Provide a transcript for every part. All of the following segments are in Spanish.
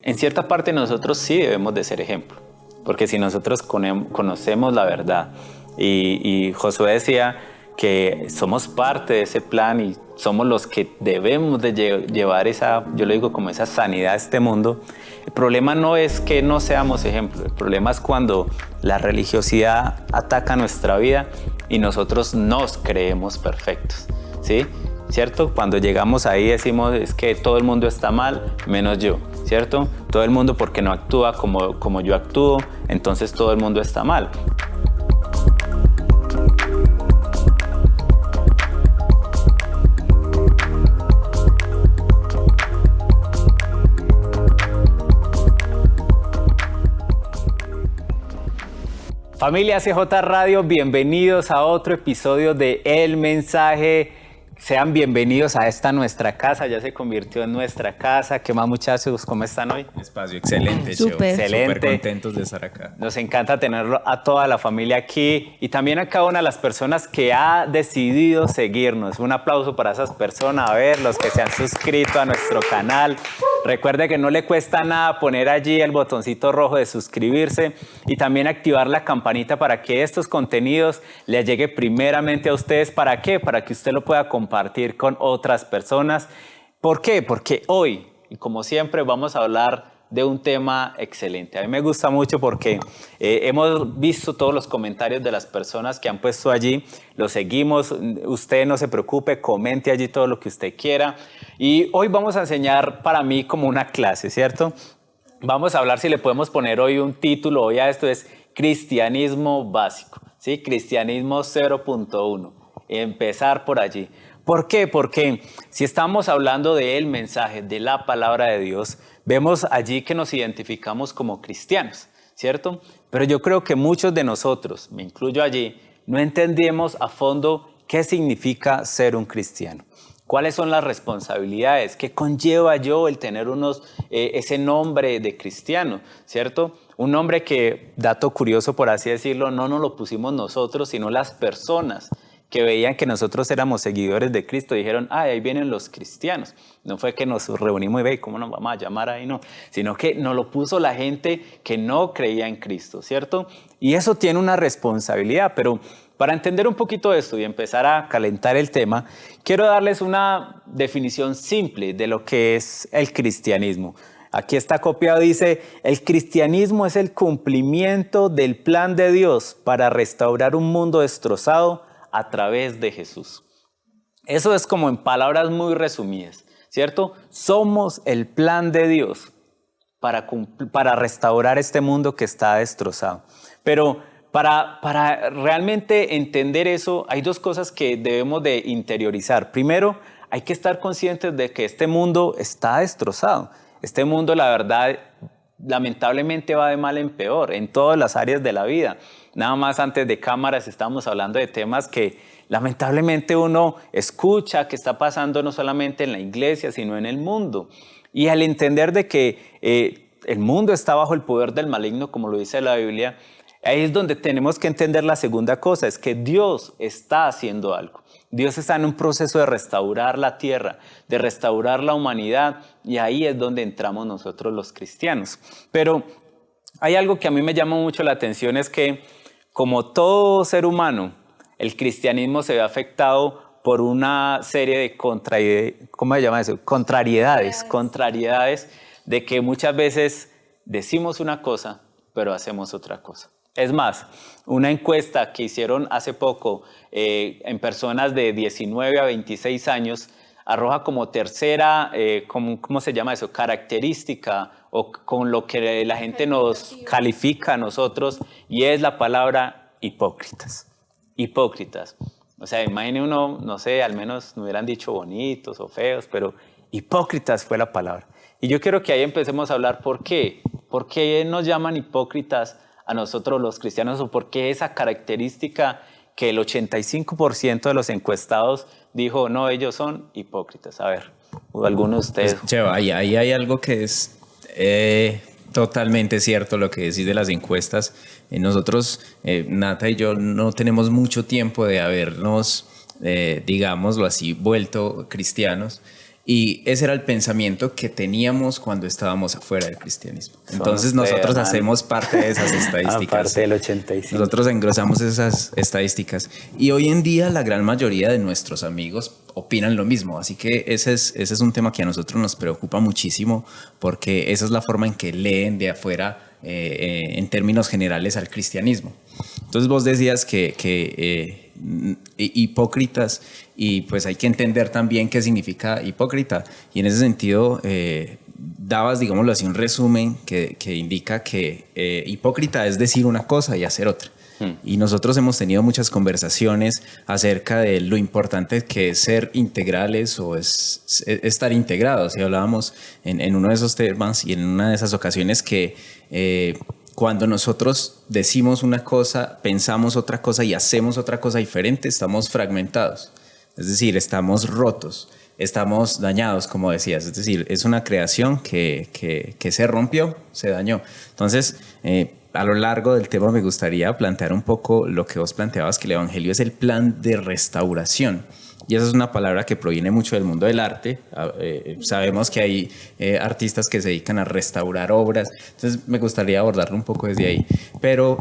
En cierta parte nosotros sí debemos de ser ejemplo, porque si nosotros conocemos la verdad, y Josué decía que somos parte de ese plan y somos los que debemos de llevar esa, yo le digo como esa sanidad a este mundo. El problema no es que no seamos ejemplo, el problema es cuando la religiosidad ataca nuestra vida y nosotros nos creemos perfectos, ¿sí? ¿Cierto? Cuando llegamos ahí decimos es que todo el mundo está mal, menos yo, ¿cierto? Todo el mundo porque no actúa como yo actúo, entonces todo el mundo está mal. Familia CJ Radio, bienvenidos a otro episodio de El Mensaje. Sean bienvenidos a esta nuestra casa, ya se convirtió en nuestra casa. ¿Qué más, muchachos? ¿Cómo están hoy? Espacio excelente, Súper. Excelente. Súper contentos de estar acá. Nos encanta tenerlo a toda la familia aquí y también a cada una de las personas que ha decidido seguirnos. Un aplauso para esas personas, a ver, los que se han suscrito a nuestro canal. Recuerde que no le cuesta nada poner allí el botoncito rojo de suscribirse y también activar la campanita para que estos contenidos le llegue primeramente a ustedes. ¿Para qué? Para que usted lo pueda compartir con otras personas. ¿Por qué? Porque hoy, y como siempre, vamos a hablar de un tema excelente. A mí me gusta mucho porque hemos visto todos los comentarios de las personas que han puesto allí, los seguimos, usted no se preocupe, comente allí todo lo que usted quiera. Y hoy vamos a enseñar para mí como una clase, ¿cierto? Vamos a hablar, si le podemos poner hoy un título, hoy a esto es Cristianismo Básico, ¿sí? Cristianismo 0.1, empezar por allí. ¿Por qué? Porque si estamos hablando del mensaje, de la palabra de Dios, vemos allí que nos identificamos como cristianos, ¿cierto? Pero yo creo que muchos de nosotros, me incluyo allí, no entendemos a fondo qué significa ser un cristiano. ¿Cuáles son las responsabilidades? ¿Qué conlleva yo el tener ese nombre de cristiano, ¿cierto? Un nombre que, dato curioso por así decirlo, no nos lo pusimos nosotros, sino las personas que veían que nosotros éramos seguidores de Cristo, dijeron, ahí vienen los cristianos. No fue que nos reunimos y ve cómo nos vamos a llamar ahí, no, sino que nos lo puso la gente que no creía en Cristo, ¿cierto? Y eso tiene una responsabilidad, pero para entender un poquito esto y empezar a calentar el tema, quiero darles una definición simple de lo que es el cristianismo. Aquí está copiado, dice, el cristianismo es el cumplimiento del plan de Dios para restaurar un mundo destrozado a través de Jesús. Eso es como en palabras muy resumidas, ¿cierto? Somos el plan de Dios para restaurar este mundo que está destrozado. Pero para realmente entender eso, hay dos cosas que debemos de interiorizar. Primero, hay que estar conscientes de que este mundo está destrozado. Este mundo, la verdad, lamentablemente va de mal en peor en todas las áreas de la vida. Nada más antes de cámaras estábamos hablando de temas que lamentablemente uno escucha que está pasando no solamente en la iglesia, sino en el mundo. Y al entender de que el mundo está bajo el poder del maligno, como lo dice la Biblia, ahí es donde tenemos que entender la segunda cosa, es que Dios está haciendo algo. Dios está en un proceso de restaurar la tierra, de restaurar la humanidad, y ahí es donde entramos nosotros los cristianos. Pero hay algo que a mí me llama mucho la atención, es que como todo ser humano, el cristianismo se ve afectado por una serie de contrariedades de que muchas veces decimos una cosa, pero hacemos otra cosa. Es más, una encuesta que hicieron hace poco en personas de 19 a 26 años arroja como tercera, ¿cómo se llama eso? Característica o con lo que la gente nos califica a nosotros, y es la palabra hipócritas. Hipócritas. O sea, imagine uno, no sé, al menos no hubieran dicho bonitos o feos, pero hipócritas fue la palabra. Y yo quiero que ahí empecemos a hablar por qué. ¿Por qué nos llaman hipócritas a nosotros los cristianos, o por qué esa característica que el 85% de los encuestados dijo, no, ellos son hipócritas? A ver, ¿alguno de ustedes? Pues, Cheva, ahí hay algo que es totalmente cierto lo que decís de las encuestas. Nosotros, Nata y yo, no tenemos mucho tiempo de habernos, digámoslo así, vuelto cristianos. Y ese era el pensamiento que teníamos cuando estábamos afuera del cristianismo. Entonces nosotros hacemos parte de esas estadísticas. Aparte del 85. Nosotros engrosamos esas estadísticas. Y hoy en día la gran mayoría de nuestros amigos opinan lo mismo. Así que ese es un tema que a nosotros nos preocupa muchísimo, porque esa es la forma en que leen de afuera en términos generales al cristianismo. Entonces vos decías que hipócritas, y pues hay que entender también qué significa hipócrita, y en ese sentido dabas, digámoslo así, un resumen que indica que hipócrita es decir una cosa y hacer otra. Y nosotros hemos tenido muchas conversaciones acerca de lo importante que es ser integrales o es estar integrados, y hablábamos en uno de esos temas y en una de esas ocasiones que cuando nosotros decimos una cosa, pensamos otra cosa y hacemos otra cosa diferente, estamos fragmentados. Es decir, estamos rotos, estamos dañados, como decías. Es decir, es una creación que se rompió, se dañó. Entonces, a lo largo del tema me gustaría plantear un poco lo que vos planteabas, que el Evangelio es el plan de restauración. Y esa es una palabra que proviene mucho del mundo del arte. Sabemos que hay artistas que se dedican a restaurar obras. Entonces me gustaría abordarlo un poco desde ahí. Pero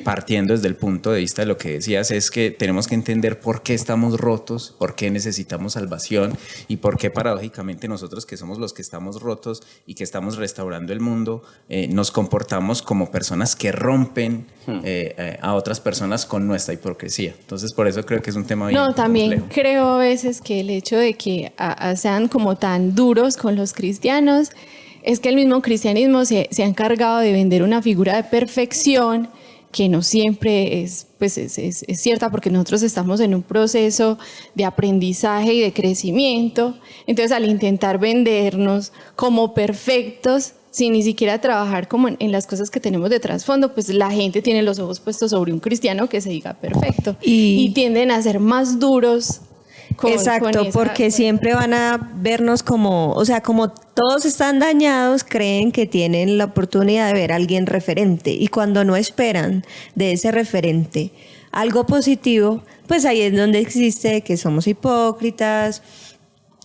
partiendo desde el punto de vista de lo que decías, es que tenemos que entender por qué estamos rotos, por qué necesitamos salvación y por qué paradójicamente nosotros, que somos los que estamos rotos y que estamos restaurando el mundo, nos comportamos como personas que rompen a otras personas con nuestra hipocresía. Entonces por eso creo que es un tema bien complejo. También creo a veces que el hecho de que sean como tan duros con los cristianos es que el mismo cristianismo se ha encargado de vender una figura de perfección que no siempre es cierta, porque nosotros estamos en un proceso de aprendizaje y de crecimiento. Entonces, al intentar vendernos como perfectos, sin ni siquiera trabajar como en las cosas que tenemos de trasfondo, pues la gente tiene los ojos puestos sobre un cristiano que se diga perfecto y tienden a ser más duros. Exacto, porque siempre van a vernos como, o sea, como todos están dañados, creen que tienen la oportunidad de ver a alguien referente, y cuando no esperan de ese referente algo positivo, pues ahí es donde existe que somos hipócritas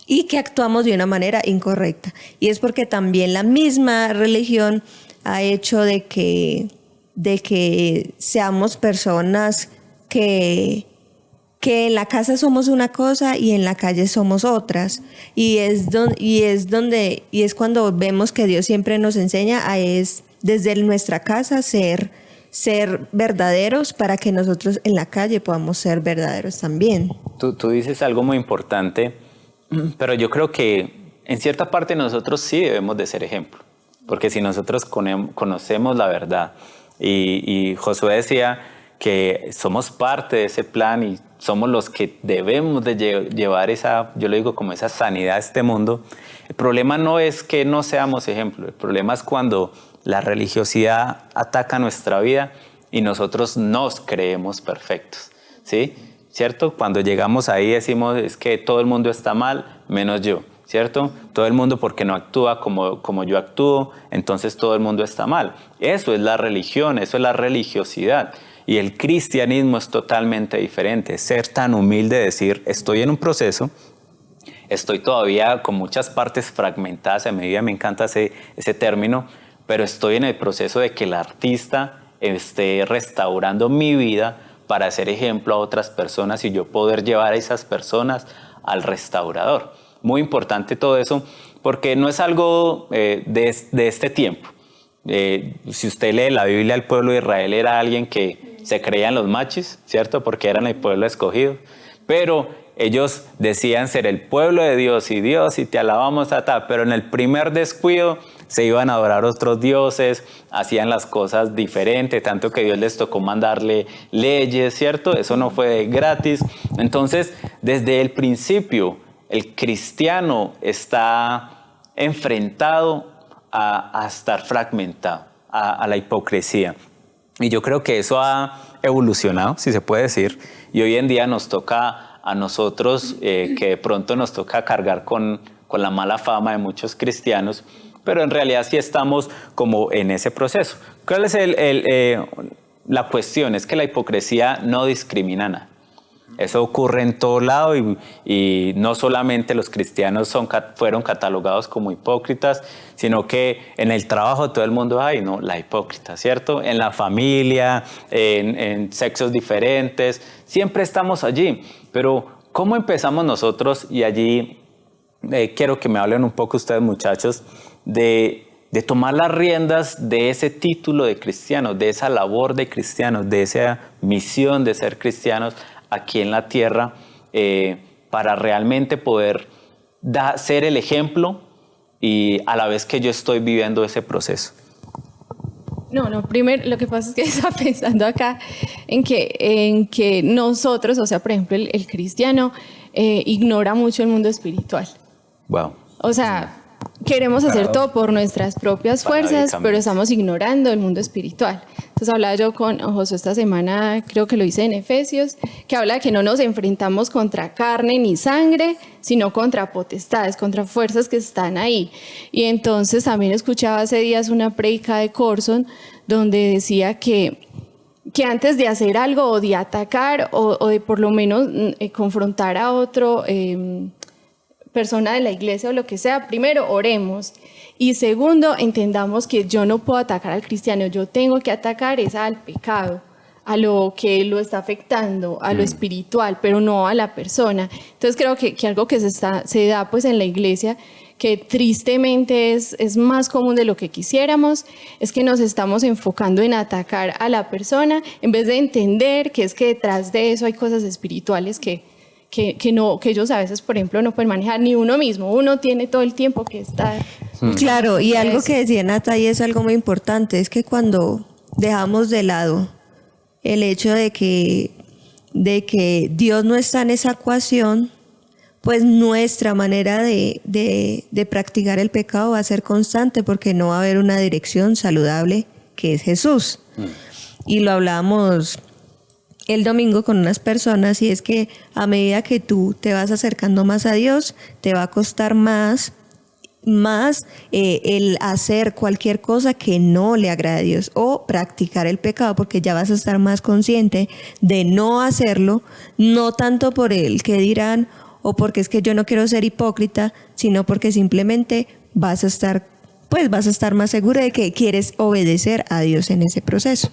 y que actuamos de una manera incorrecta. Y es porque también la misma religión ha hecho de que seamos personas que en la casa somos una cosa y en la calle somos otras, y es cuando vemos que Dios siempre nos enseña desde nuestra casa ser verdaderos, para que nosotros en la calle podamos ser verdaderos también. Tú dices algo muy importante, pero yo creo que en cierta parte nosotros sí debemos de ser ejemplo, porque si nosotros conocemos la verdad, y Josué decía que somos parte de ese plan y somos los que debemos de llevar yo le digo como esa sanidad a este mundo. El problema no es que no seamos ejemplo, el problema es cuando la religiosidad ataca nuestra vida y nosotros nos creemos perfectos, ¿sí? ¿Cierto? Cuando llegamos ahí decimos, es que todo el mundo está mal, menos yo, ¿cierto? Todo el mundo, porque no actúa como yo actúo, entonces todo el mundo está mal. Eso es la religión, eso es la religiosidad. Y el cristianismo es totalmente diferente. Ser tan humilde, decir, estoy en un proceso, estoy todavía con muchas partes fragmentadas, a medida me encanta ese término, pero estoy en el proceso de que el artista esté restaurando mi vida para ser ejemplo a otras personas y yo poder llevar a esas personas al restaurador. Muy importante todo eso, porque no es algo de este tiempo. Si usted lee la Biblia, el pueblo de Israel era alguien que se creían los machos, ¿cierto? Porque eran el pueblo escogido. Pero ellos decían ser el pueblo de Dios y te alabamos, pero en el primer descuido se iban a adorar otros dioses, hacían las cosas diferentes, tanto que Dios les tocó mandarle leyes, ¿cierto? Eso no fue gratis. Entonces, desde el principio, el cristiano está enfrentado a estar fragmentado, a la hipocresía. Y yo creo que eso ha evolucionado, si se puede decir, y hoy en día nos toca a nosotros, que de pronto nos toca cargar con la mala fama de muchos cristianos, pero en realidad sí estamos como en ese proceso. ¿Cuál es la cuestión? Es que la hipocresía no discrimina nada. Eso ocurre en todo lado y no solamente los cristianos fueron catalogados como hipócritas, sino que en el trabajo todo el mundo, ay, no, la hipócrita, ¿cierto? En la familia, en sexos diferentes, siempre estamos allí. Pero ¿cómo empezamos nosotros? Y allí quiero que me hablen un poco ustedes, muchachos, de tomar las riendas de ese título de cristianos, de esa labor de cristianos, de esa misión de ser cristianos aquí en la tierra, para realmente poder ser el ejemplo y a la vez que yo estoy viviendo ese proceso. No, primero lo que pasa es que estaba pensando acá en que nosotros, o sea, por ejemplo, el cristiano ignora mucho el mundo espiritual. Wow. O sea, queremos hacer todo por nuestras propias fuerzas, pero estamos ignorando el mundo espiritual. Entonces hablaba yo con Josué esta semana, creo que lo hice en Efesios, que habla de que no nos enfrentamos contra carne ni sangre, sino contra potestades, contra fuerzas que están ahí. Y entonces también escuchaba hace días una prédica de Corson donde decía que antes de hacer algo o de atacar o de por lo menos confrontar a otro persona de la iglesia o lo que sea, primero oremos y segundo entendamos que yo no puedo atacar al cristiano, yo tengo que atacar es al pecado, a lo que lo está afectando, a lo espiritual, pero no a la persona. Entonces creo que algo que se da pues en la iglesia, que tristemente es más común de lo que quisiéramos, es que nos estamos enfocando en atacar a la persona en vez de entender que es que detrás de eso hay cosas espirituales que ellos a veces, por ejemplo, no pueden manejar ni uno mismo. Uno tiene todo el tiempo que estar. Claro, y algo que decía Nata y es algo muy importante, es que cuando dejamos de lado el hecho de que Dios no está en esa ecuación, pues nuestra manera de practicar el pecado va a ser constante porque no va a haber una dirección saludable que es Jesús. Y lo hablábamos el domingo con unas personas y es que a medida que tú te vas acercando más a Dios, te va a costar más el hacer cualquier cosa que no le agrade a Dios o practicar el pecado, porque ya vas a estar más consciente de no hacerlo, no tanto por el que dirán o porque es que yo no quiero ser hipócrita, sino porque simplemente vas a estar más seguro de que quieres obedecer a Dios en ese proceso.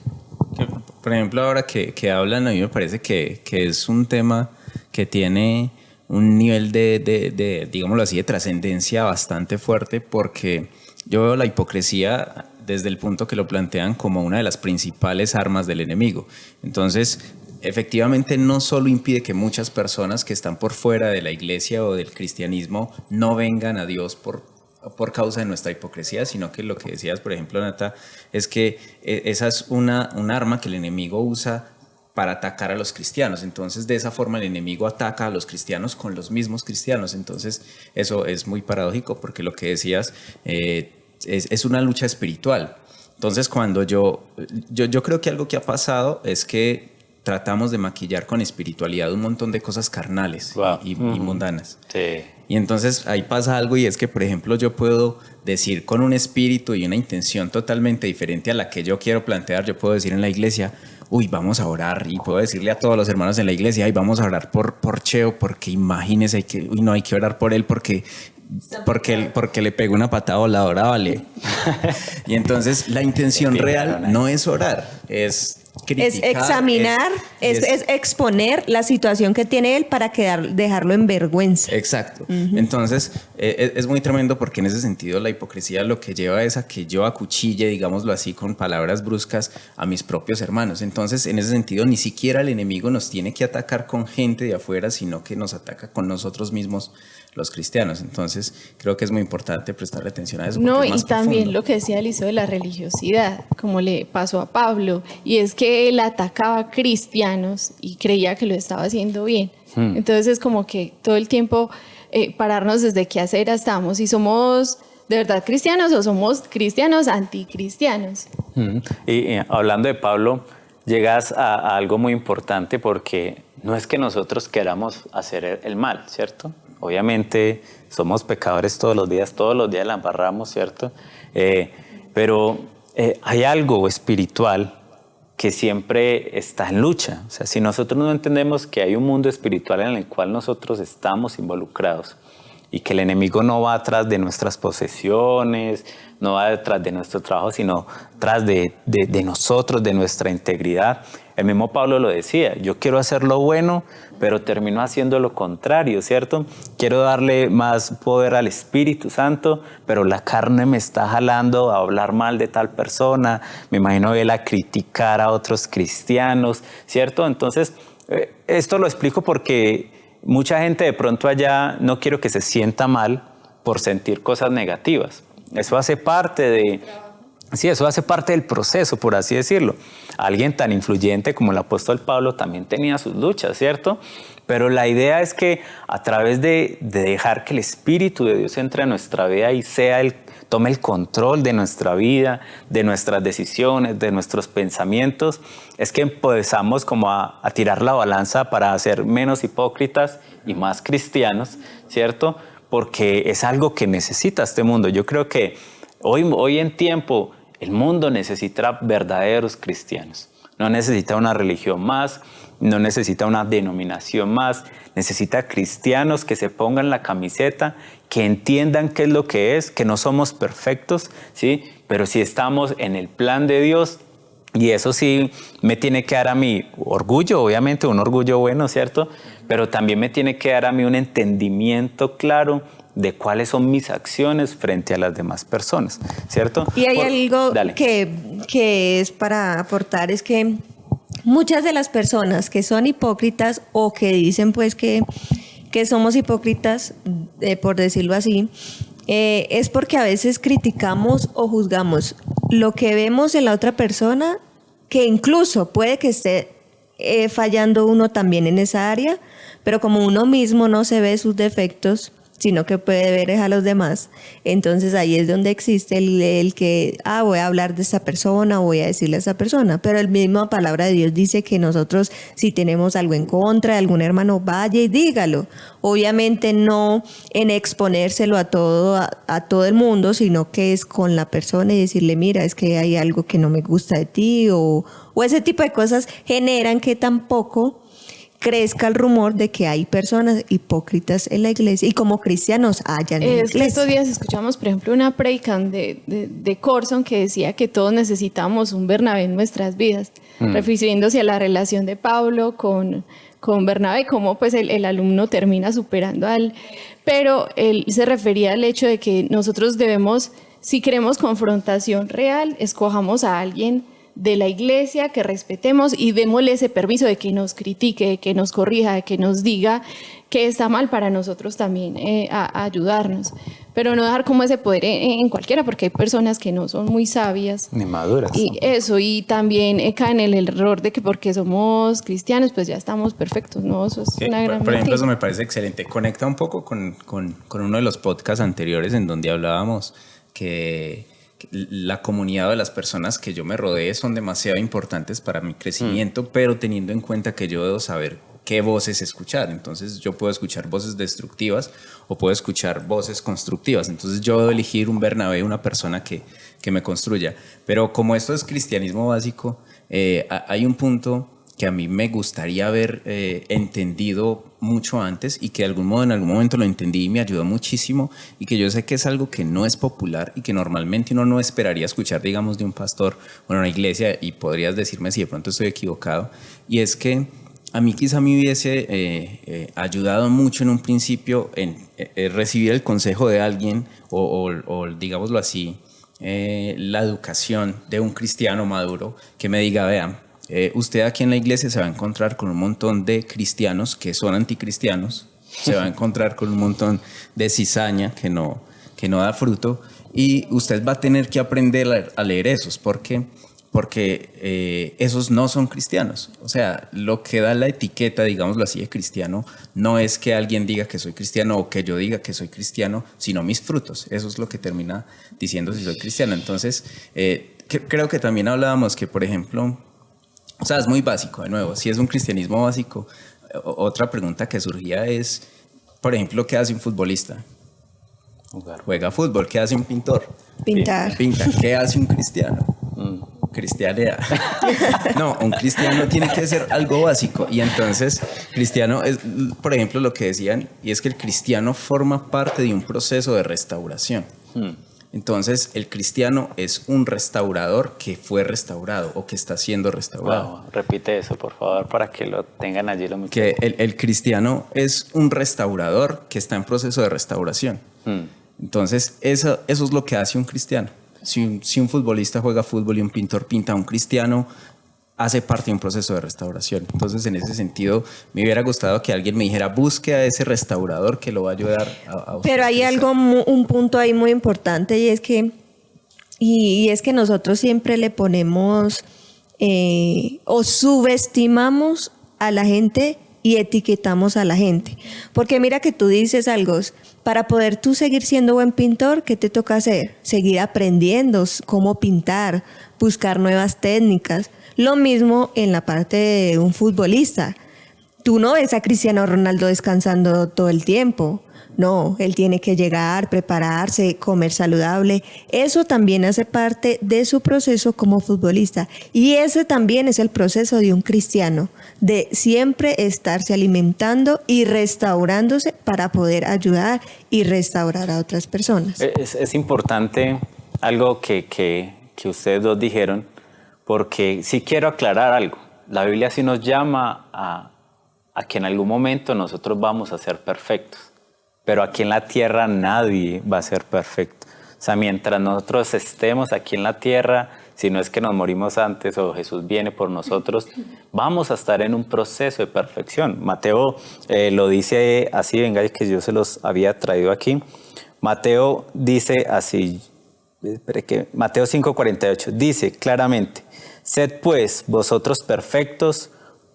Por ejemplo, ahora que hablan, a mí me parece que es un tema que tiene un nivel de digámoslo así, de trascendencia bastante fuerte, porque yo veo la hipocresía desde el punto que lo plantean como una de las principales armas del enemigo. Entonces, efectivamente, no solo impide que muchas personas que están por fuera de la iglesia o del cristianismo no vengan a Dios por causa de nuestra hipocresía, sino que lo que decías, por ejemplo, Nata, es que esa es un arma que el enemigo usa para atacar a los cristianos. Entonces, de esa forma el enemigo ataca a los cristianos con los mismos cristianos. Entonces, eso es muy paradójico porque lo que decías es una lucha espiritual. Entonces, cuando yo creo que algo que ha pasado es que tratamos de maquillar con espiritualidad un montón de cosas carnales y mundanas. Sí. Y entonces ahí pasa algo y es que, por ejemplo, yo puedo decir con un espíritu y una intención totalmente diferente a la que yo quiero plantear. Yo puedo decir en la iglesia, uy, vamos a orar, y puedo decirle a todos los hermanos en la iglesia, ay, vamos a orar por Cheo, porque imagínese que, uy, no, hay que orar por él porque le pegó una patada voladora, vale. Y entonces la intención real no es orar, es criticar, es examinar, es exponer la situación que tiene él para dejarlo en vergüenza. Exacto. Entonces es muy tremendo porque en ese sentido la hipocresía lo que lleva es a que yo acuchille, digámoslo así, con palabras bruscas a mis propios hermanos. Entonces, en ese sentido, ni siquiera el enemigo nos tiene que atacar con gente de afuera, sino que nos ataca con nosotros mismos, los cristianos. Entonces, creo que es muy importante prestarle atención a eso. No, es más y también profundo. lo que decía Eliseo de la religiosidad, como le pasó a Pablo, y es que él atacaba a cristianos y creía que lo estaba haciendo bien. Entonces es como que todo el tiempo pararnos desde qué hacer estamos, si somos de verdad cristianos o somos cristianos anticristianos. Y hablando de Pablo, llegas a algo muy importante porque no es que nosotros queramos hacer el mal, ¿cierto? Obviamente somos pecadores todos los días la embarramos, ¿cierto? Pero hay algo espiritual que siempre está en lucha. O sea, si nosotros no entendemos que hay un mundo espiritual en el cual nosotros estamos involucrados y que el enemigo no va atrás de nuestras posesiones, no va detrás de nuestro trabajo, sino tras de nosotros, de nuestra integridad. El mismo Pablo lo decía, yo quiero hacer lo bueno, pero termino haciendo lo contrario, ¿cierto? Quiero darle más poder al Espíritu Santo, pero la carne me está jalando a hablar mal de tal persona, me imagino él a criticar a otros cristianos, ¿cierto? Entonces, esto lo explico porque mucha gente de pronto allá no quiero que se sienta mal por sentir cosas negativas. Eso hace parte eso hace parte del proceso, por así decirlo. Alguien tan influyente como el apóstol Pablo también tenía sus luchas, ¿cierto? Pero la idea es que a través de dejar que el Espíritu de Dios entre a nuestra vida y tome el control de nuestra vida, de nuestras decisiones, de nuestros pensamientos, es que empezamos como a tirar la balanza para ser menos hipócritas y más cristianos, ¿cierto? Porque es algo que necesita este mundo. Yo creo que hoy en tiempo el mundo necesita verdaderos cristianos. No necesita una religión más, no necesita una denominación más, necesita cristianos que se pongan la camiseta, que entiendan qué es lo que es, que no somos perfectos, ¿sí? Pero sí estamos en el plan de Dios. Y eso sí me tiene que dar a mí orgullo, obviamente un orgullo bueno, ¿cierto? Pero también me tiene que dar a mí un entendimiento claro de cuáles son mis acciones frente a las demás personas, ¿cierto? Y hay algo que es para aportar, es que muchas de las personas que son hipócritas o que dicen pues que somos hipócritas, por decirlo así, es porque a veces criticamos o juzgamos lo que vemos en la otra persona, que incluso puede que esté fallando uno también en esa área, pero como uno mismo no se ve sus defectos, sino que puede ver a los demás, entonces ahí es donde existe el que, voy a hablar de esta persona o voy a decirle a esta persona, pero el mismo palabra de Dios dice que nosotros si tenemos algo en contra de algún hermano, vaya y dígalo, obviamente no en exponérselo a todo el mundo, sino que es con la persona y decirle, mira, es que hay algo que no me gusta de ti o ese tipo de cosas generan que tampoco crezca el rumor de que hay personas hipócritas en la iglesia y como cristianos hayan en la iglesia. Estos días escuchamos, por ejemplo, una prédica de Corson que decía que todos necesitamos un Bernabé en nuestras vidas, refiriéndose a la relación de Pablo con Bernabé, cómo pues el alumno termina superando a él. Pero él se refería al hecho de que nosotros debemos, si queremos confrontación real, escojamos a alguien de la iglesia, que respetemos y démosle ese permiso de que nos critique, de que nos corrija, de que nos diga que está mal para nosotros también a ayudarnos. Pero no dejar como ese poder en cualquiera, porque hay personas que no son muy sabias. Ni maduras. Y también caen en el error de que porque somos cristianos, pues ya estamos perfectos, ¿no? Eso es una gran Por ejemplo, eso me parece excelente. Conecta un poco con uno de los podcasts anteriores en donde hablábamos que la comunidad de las personas que yo me rodee son demasiado importantes para mi crecimiento, pero teniendo en cuenta que yo debo saber qué voces escuchar. Entonces yo puedo escuchar voces destructivas o puedo escuchar voces constructivas. Entonces yo debo elegir un Bernabé, una persona que me construya. Pero como esto es cristianismo básico, hay un punto que a mí me gustaría haber entendido mucho antes y que en algún momento lo entendí y me ayudó muchísimo, y que yo sé que es algo que no es popular y que normalmente uno no esperaría escuchar, digamos, de un pastor o en una iglesia, y podrías decirme si de pronto estoy equivocado, y es que a mí quizá me hubiese ayudado mucho en un principio en recibir el consejo de alguien o digámoslo así, la educación de un cristiano maduro que me diga, vean, usted aquí en la iglesia se va a encontrar con un montón de cristianos que son anticristianos, se va a encontrar con un montón de cizaña que no da fruto, y usted va a tener que aprender a leer esos, porque esos no son cristianos. O sea, lo que da la etiqueta, digámoslo así, de cristiano, no es que alguien diga que soy cristiano o que yo diga que soy cristiano, sino mis frutos. Eso es lo que termina diciendo si soy cristiano. Entonces, creo que también hablábamos que, por ejemplo, o sea, es muy básico, de nuevo, si es un cristianismo básico. Otra pregunta que surgía es, por ejemplo, ¿qué hace un futbolista? Juega fútbol. ¿Qué hace un pintor? Pintar. Pinta. ¿Qué hace un cristiano? cristianidad. No, un cristiano tiene que ser algo básico. Y entonces, cristiano es, por ejemplo, lo que decían, y es que el cristiano forma parte de un proceso de restauración. Entonces, el cristiano es un restaurador que fue restaurado o que está siendo restaurado. Wow, repite eso, por favor, para que lo tengan allí los muchachos. Que el cristiano es un restaurador que está en proceso de restauración. Entonces, eso es lo que hace un cristiano. Si un futbolista juega fútbol y un pintor pinta, un cristiano hace parte de un proceso de restauración. Entonces, en ese sentido, me hubiera gustado que alguien me dijera, busque a ese restaurador que lo va a ayudar a usted. Pero hay un punto ahí muy importante y es que nosotros siempre le ponemos o subestimamos a la gente y etiquetamos a la gente. Porque mira que tú dices algo, para poder tú seguir siendo buen pintor, ¿qué te toca hacer? Seguir aprendiendo cómo pintar, buscar nuevas técnicas. Lo mismo en la parte de un futbolista. Tú no ves a Cristiano Ronaldo descansando todo el tiempo. No, él tiene que llegar, prepararse, comer saludable. Eso también hace parte de su proceso como futbolista. Y ese también es el proceso de un cristiano, de siempre estarse alimentando y restaurándose para poder ayudar y restaurar a otras personas. Es importante algo que ustedes dos dijeron, porque sí quiero aclarar algo. La Biblia sí nos llama a que en algún momento nosotros vamos a ser perfectos. Pero aquí en la tierra nadie va a ser perfecto. O sea, mientras nosotros estemos aquí en la tierra, si no es que nos morimos antes o Jesús viene por nosotros, vamos a estar en un proceso de perfección. Mateo lo dice así, venga, que yo se los había traído aquí. Mateo dice así, Mateo 5:48, dice claramente, sed pues vosotros perfectos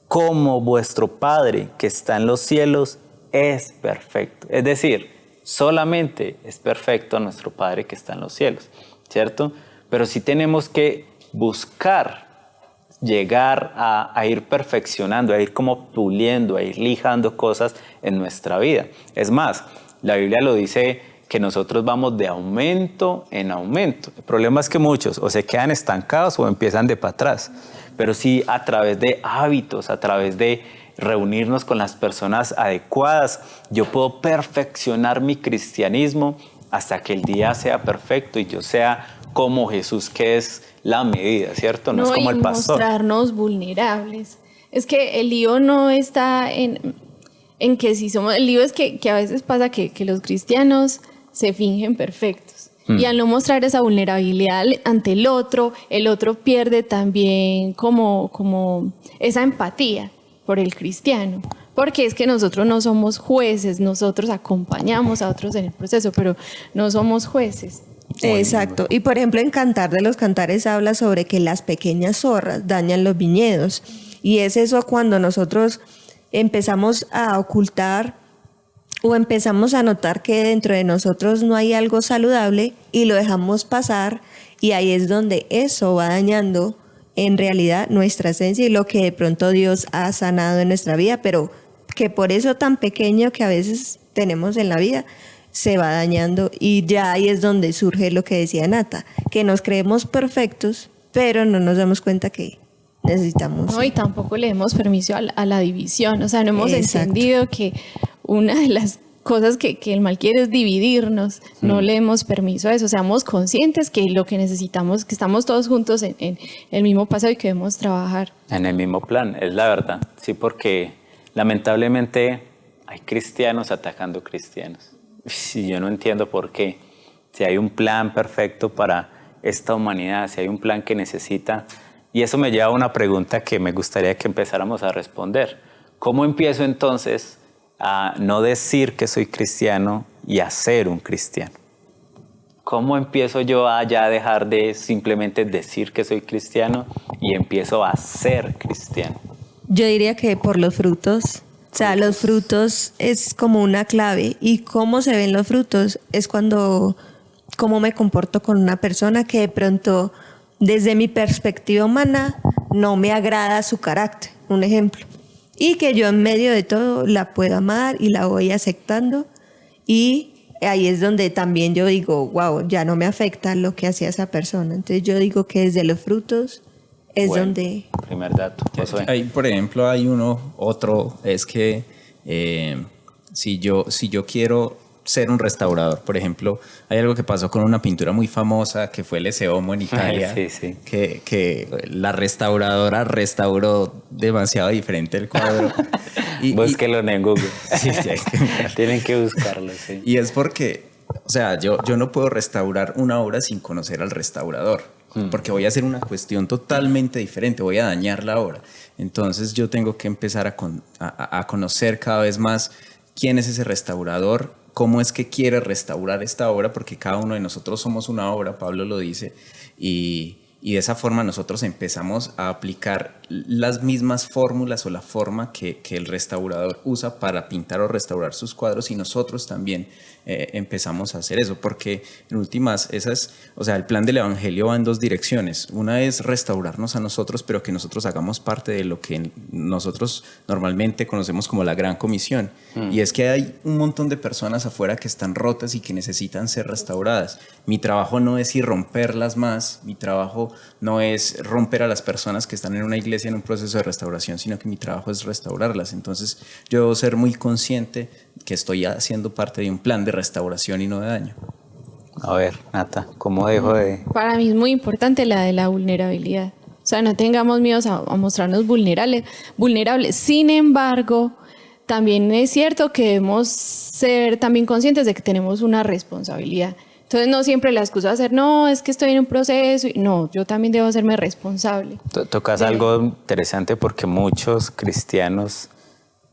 como vuestro Padre que está en los cielos es perfecto. Es decir, solamente es perfecto nuestro Padre que está en los cielos, ¿cierto? Pero sí tenemos que buscar llegar a ir perfeccionando, a ir como puliendo, a ir lijando cosas en nuestra vida. Es más, la Biblia lo dice que nosotros vamos de aumento en aumento. El problema es que muchos o se quedan estancados o empiezan de para atrás. Pero sí a través de hábitos, a través de reunirnos con las personas adecuadas, yo puedo perfeccionar mi cristianismo hasta que el día sea perfecto y yo sea como Jesús, que es la medida, ¿cierto? No es como el pastor. Mostrarnos vulnerables. Es que el lío no está en que si somos... El lío es que a veces pasa que los cristianos se fingen perfectos. Y al no mostrar esa vulnerabilidad ante el otro pierde también como esa empatía por el cristiano. Porque es que nosotros no somos jueces, nosotros acompañamos a otros en el proceso, pero no somos jueces. Exacto. Y por ejemplo, en Cantar de los Cantares habla sobre que las pequeñas zorras dañan los viñedos. Y es eso cuando nosotros empezamos a ocultar o empezamos a notar que dentro de nosotros no hay algo saludable y lo dejamos pasar, y ahí es donde eso va dañando en realidad nuestra esencia y lo que de pronto Dios ha sanado en nuestra vida, pero que por eso tan pequeño que a veces tenemos en la vida se va dañando, y ya ahí es donde surge lo que decía Nata, que nos creemos perfectos, pero no nos damos cuenta que necesitamos. No, y tampoco le demos permiso a la división, o sea, no hemos entendido que una de las cosas que el mal quiere es dividirnos, no le demos permiso a eso, seamos conscientes que lo que necesitamos, que estamos todos juntos en el mismo paso y que debemos trabajar. En el mismo plan, es la verdad, sí, porque lamentablemente hay cristianos atacando cristianos. Y yo no entiendo por qué. Si hay un plan perfecto para esta humanidad, si hay un plan que necesita, y eso me lleva a una pregunta que me gustaría que empezáramos a responder. ¿Cómo empiezo entonces a no decir que soy cristiano y a ser un cristiano? ¿Cómo empiezo yo a ya dejar de simplemente decir que soy cristiano y empiezo a ser cristiano? Yo diría que por los frutos. O sea, los frutos es como una clave, y cómo se ven los frutos es cómo me comporto con una persona que de pronto desde mi perspectiva humana no me agrada su carácter, un ejemplo, y que yo en medio de todo la puedo amar y la voy aceptando, y ahí es donde también yo digo, wow, ya no me afecta lo que hacía esa persona. Entonces yo digo que desde los frutos es Bueno, donde... primer dato. Josué. Hay, por ejemplo, hay otro, es que si yo quiero ser un restaurador, por ejemplo, hay algo que pasó con una pintura muy famosa que fue el Ecce Homo en Italia, Sí. que la restauradora restauró demasiado diferente el cuadro. Búsquelo en Google. Sí, hay que buscarlo. Tienen que buscarlo, sí. Y es porque, o sea, yo no puedo restaurar una obra sin conocer al restaurador, porque voy a hacer una cuestión totalmente diferente, voy a dañar la obra. Entonces yo tengo que empezar a conocer cada vez más quién es ese restaurador, cómo es que quiere restaurar esta obra, porque cada uno de nosotros somos una obra, Pablo lo dice, y de esa forma nosotros empezamos a aplicar las mismas fórmulas o la forma que el restaurador usa para pintar o restaurar sus cuadros, y nosotros también empezamos a hacer eso, porque en últimas o sea, el plan del evangelio va en dos direcciones. Una es restaurarnos a nosotros, pero que nosotros hagamos parte de lo que nosotros normalmente conocemos como la gran comisión. Y es que hay un montón de personas afuera que están rotas y que necesitan ser restauradas. Mi trabajo no es ir romperlas más, mi trabajo no es romper a las personas que están en una iglesia en un proceso de restauración, sino que mi trabajo es restaurarlas. Entonces yo debo ser muy consciente que estoy haciendo parte de un plan de restauración y no de daño. A ver, Nata, ¿cómo dejo de...? Para mí es muy importante la de la vulnerabilidad. O sea, no tengamos miedo a mostrarnos vulnerables. Sin embargo, también es cierto que debemos ser también conscientes de que tenemos una responsabilidad. Entonces no siempre la excusa va a ser, no, es que estoy en un proceso. No, yo también debo hacerme responsable. Tocas algo interesante, porque muchos cristianos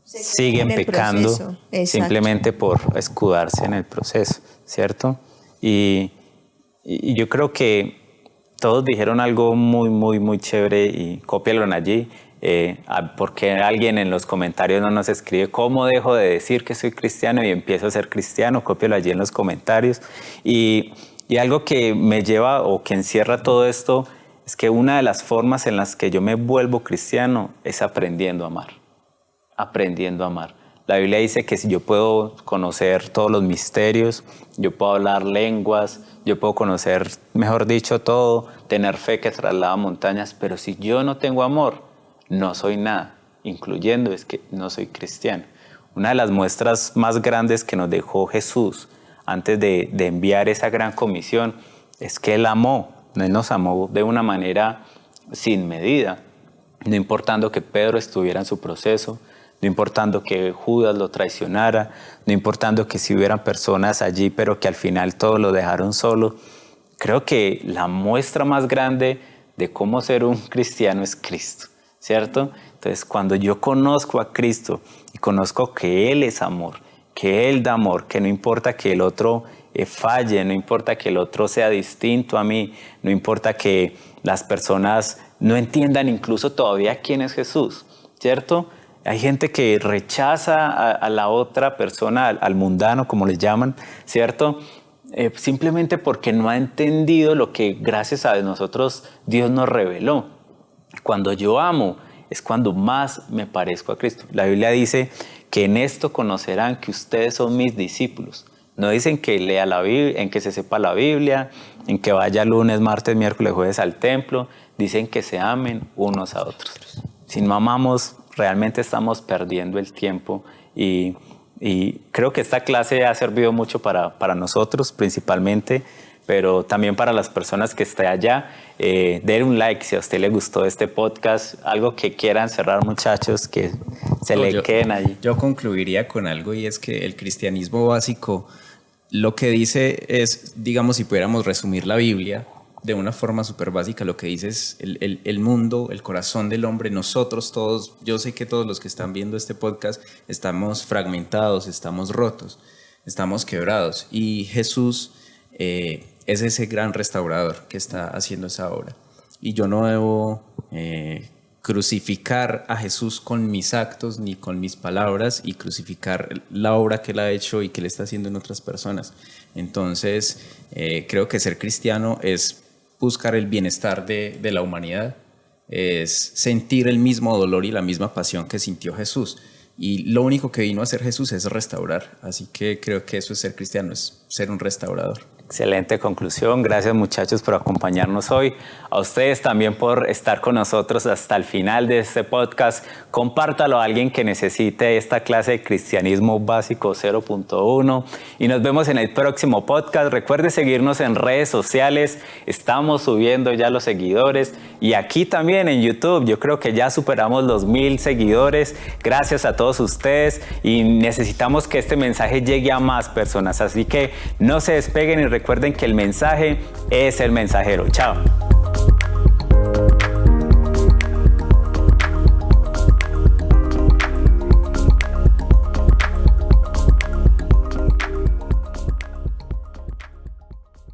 siguen pecando simplemente por escudarse en el proceso, ¿cierto? Y yo creo que todos dijeron algo muy chévere, y cópialo allí. Porque alguien en los comentarios no nos escribe cómo dejo de decir que soy cristiano y empiezo a ser cristiano. Cópialo allí en los comentarios. Y algo que me lleva, o que encierra todo esto, es que una de las formas en las que yo me vuelvo cristiano es aprendiendo a amar. Aprendiendo a amar. La Biblia dice que si yo puedo conocer todos los misterios, yo puedo hablar lenguas, yo puedo conocer, mejor dicho, todo, tener fe que traslada montañas, pero si yo no tengo amor, no soy nada, incluyendo es que no soy cristiano. Una de las muestras más grandes que nos dejó Jesús antes de enviar esa gran comisión es que Él nos amó de una manera sin medida, no importando que Pedro estuviera en su proceso, no importando que Judas lo traicionara, no importando que si hubieran personas allí, pero que al final todos lo dejaron solo. Creo que la muestra más grande de cómo ser un cristiano es Cristo, ¿cierto? Entonces, cuando yo conozco a Cristo y conozco que Él es amor, que Él da amor, que no importa que el otro falle, no importa que el otro sea distinto a mí, no importa que las personas no entiendan incluso todavía quién es Jesús, ¿cierto? Hay gente que rechaza a la otra persona, al mundano, como les llaman, ¿cierto? Simplemente porque no ha entendido lo que gracias a nosotros Dios nos reveló. Cuando yo amo es cuando más me parezco a Cristo. La Biblia dice que en esto conocerán que ustedes son mis discípulos. No dicen que lea la Biblia, en que se sepa la Biblia, en que vaya lunes, martes, miércoles, jueves al templo. Dicen que se amen unos a otros. Si no amamos, realmente estamos perdiendo el tiempo, y creo que esta clase ha servido mucho para nosotros principalmente, pero también para las personas que estén allá. Den un like si a usted le gustó este podcast, algo que quieran cerrar, muchachos, que se queden allí. Yo concluiría con algo, y es que el cristianismo básico lo que dice es, digamos, si pudiéramos resumir la Biblia de una forma súper básica, lo que dice es el mundo, el corazón del hombre, nosotros todos, yo sé que todos los que están viendo este podcast estamos fragmentados, estamos rotos, estamos quebrados, y Jesús es ese gran restaurador que está haciendo esa obra. Y yo no debo crucificar a Jesús con mis actos ni con mis palabras, y crucificar la obra que Él ha hecho y que Él está haciendo en otras personas. Entonces, creo que ser cristiano es buscar el bienestar de la humanidad, es sentir el mismo dolor y la misma pasión que sintió Jesús. Y lo único que vino a hacer Jesús es restaurar. Así que creo que eso es ser cristiano, es ser un restaurador. Excelente conclusión. Gracias, muchachos, por acompañarnos hoy. A ustedes también por estar con nosotros hasta el final de este podcast. Compártalo a alguien que necesite esta clase de Cristianismo Básico 0.1 y nos vemos en el próximo podcast. Recuerde seguirnos en redes sociales. Estamos subiendo ya los seguidores y aquí también en YouTube. Yo creo que ya superamos los 1000 seguidores. Gracias a todos ustedes y necesitamos que este mensaje llegue a más personas. Así que no se despeguen y recuerden que el mensaje es el mensajero. Chao.